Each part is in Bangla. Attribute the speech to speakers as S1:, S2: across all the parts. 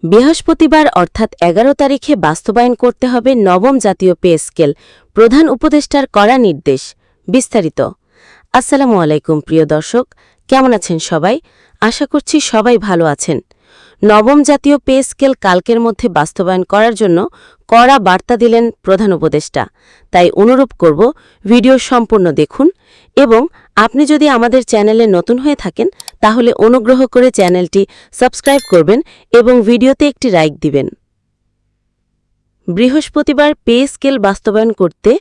S1: বৃহস্পতিবার অর্থাৎ ১১ তারিখে বাস্তবায়ন করতে হবে নবম জাতীয় পে স্কেল, প্রধান উপদেষ্টার কড়া নির্দেশ। বিস্তারিত। আসসালামু আলাইকুম প্রিয় দর্শক, কেমন আছেন সবাই? আশা করছি সবাই ভালো আছেন। নবম জাতীয় পে স্কেল কালকের মধ্যে বাস্তবায়ন করার জন্য কড়া বার্তা দিলেন প্রধান উপদেষ্টা। তাই অনুরোধ করব ভিডিও সম্পূর্ণ দেখুন, এবং আপনি যদি আমাদের চ্যানেলে নতুন হয়ে থাকেন তাহলে অনুগ্রহ করে চ্যানেলটি সাবস্ক্রাইব করবেন এবং ভিডিওতে একটি লাইক দিবেন। বৃহস্পতিবার পে স্কেল বাস্তবায়ন করতে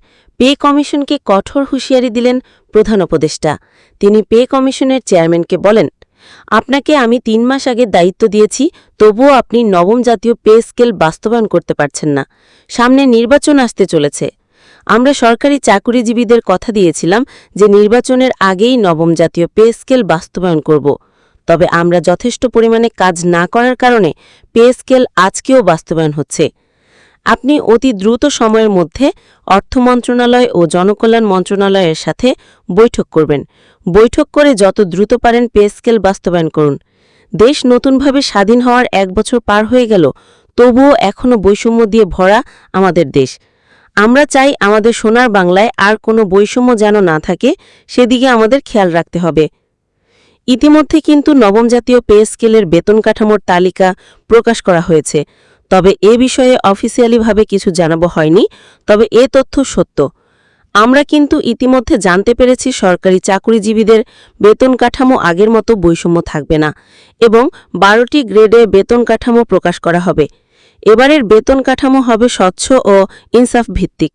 S1: পে কমিশনকে কঠোর হুঁশিয়ারি দিলেন প্রধান উপদেষ্টা। তিনি পে কমিশনের চেয়ারম্যানকে বলেন, আপনাকে আমি ৩ মাস আগে দায়িত্ব দিয়েছি, তবুও আপনি নবম জাতীয় পে স্কেল বাস্তবায়ন করতে পারছেন না। সামনে নির্বাচন আসতে চলেছে। আমরা সরকারি চাকুরিজীবীদের কথা দিয়েছিলাম যে নির্বাচনের আগেই নবম জাতীয় পে স্কেল বাস্তবায়ন করব। তবে আমরা যথেষ্ট পরিমাণে কাজ না করার কারণে পে স্কেল আজকেও বাস্তবায়ন হচ্ছে। আপনি অতি দ্রুত সময়ের মধ্যে অর্থ মন্ত্রণালয় ও জনকল্যাণ মন্ত্রণালয়ের সাথে বৈঠক করবেন। বৈঠক করে যত দ্রুত পারেন পে স্কেল বাস্তবায়ন করুন। দেশ নতুনভাবে স্বাধীন হওয়ার ১ বছর পার হয়ে গেল, তবুও এখনও বৈষম্য দিয়ে ভরা আমাদের দেশ। আমরা চাই আমাদের সোনার বাংলায় আর কোনো বৈষম্য যেন না থাকে, সেদিকে আমাদের খেয়াল রাখতে হবে। ইতিমধ্যে কিন্তু নবম জাতীয় পে স্কেলের বেতন কাঠামোর তালিকা প্রকাশ করা হয়েছে। তবে এ বিষয়ে অফিসিয়ালিভাবে কিছু জানানো হয়নি, তবে এ তথ্য সত্য। আমরা কিন্তু ইতিমধ্যে জানতে পেরেছি সরকারি চাকুরিজীবীদের বেতন কাঠামো আগের মতো বৈষম্য থাকবে না, এবং ১২টি গ্রেডে বেতন কাঠামো প্রকাশ করা হবে। এবারের বেতন কাঠামো হবে স্বচ্ছ ও ইনসাফ ভিত্তিক।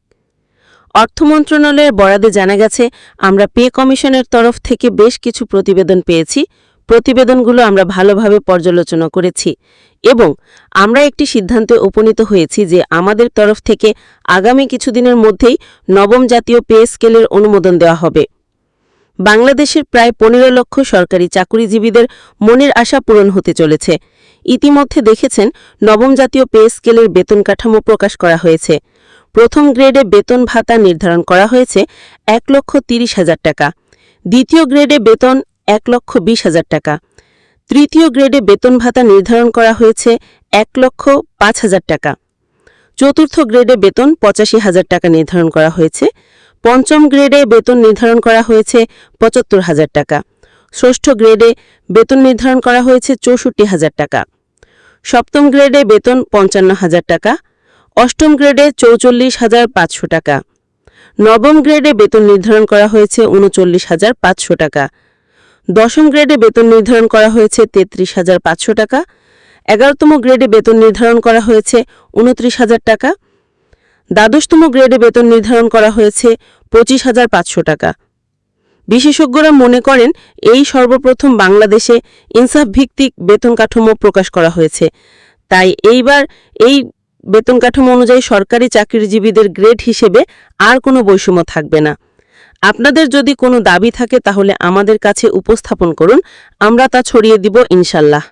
S1: অর্থ মন্ত্রণালয়ের বরাতে জানা গেছে, আমরা পে কমিশনের তরফ থেকে বেশ কিছু প্রতিবেদন পেয়েছি। প্রতিবেদনগুলো আমরা ভালোভাবে পর্যালোচনা করেছি এবং আমরা একটি সিদ্ধান্তে উপনীত হয়েছি যে আমাদের তরফ থেকে আগামী কিছুদিনের মধ্যেই নবম জাতীয় পে স্কেলের অনুমোদন দেওয়া হবে। বাংলাদেশের প্রায় ১৫ লক্ষ সরকারি চাকুরিজীবীদের মনের আশা পূরণ হতে চলেছে। ইতিমধ্যে দেখেছেন নবম জাতীয় পে স্কেলের বেতন কাঠামো প্রকাশ করা হয়েছে। প্রথম গ্রেডে বেতন ভাতা নির্ধারণ করা হয়েছে ১,৩০,০০০ টাকা। দ্বিতীয় গ্রেডে বেতন ১,২০,০০০ টাকা। তৃতীয় গ্রেডে বেতন ভাতা নির্ধারণ করা হয়েছে ১,০৫,০০০ টাকা। চতুর্থ গ্রেডে বেতন ৮৫,০০০ টাকা নির্ধারণ করা হয়েছে। পঞ্চম গ্রেডে বেতন নির্ধারণ করা হয়েছে ৭৫,০০০ টাকা। ষষ্ঠ গ্রেডে বেতন নির্ধারণ করা হয়েছে ৬৪,০০০ টাকা। সপ্তম গ্রেডে বেতন ৫৫,০০০ টাকা। অষ্টম গ্রেডে ৪৪,৫০০ টাকা। নবম গ্রেডে বেতন নির্ধারণ করা হয়েছে ৩৯,৫০০ টাকা। দশম গ্রেডে বেতন নির্ধারণ করা হয়েছে ৩৩,৫০০ টাকা। ১১তম গ্রেডে বেতন নির্ধারণ করা হয়েছে ২৯,০০০ টাকা। দ্বাদশতম গ্রেডে বেতন নির্ধারণ করা হয়েছে ২৫,৫০০ টাকা। বিশেষজ্ঞরা মনে করেন এই সর্বপ্রথম বাংলাদেশে ইনসাফ ভিত্তিক বেতন কাঠামো প্রকাশ করা হয়েছে। তাই এইবার এই বেতন কাঠামো অনুযায়ী সরকারি চাকরিজীবীদের গ্রেড হিসেবে আর কোনো বৈষম্য থাকবে না। আপনাদের যদি কোনো দাবি থাকে তাহলে আমাদের কাছে উপস্থাপন করুন, আমরা তা ছড়িয়ে দিব ইনশাল্লাহ।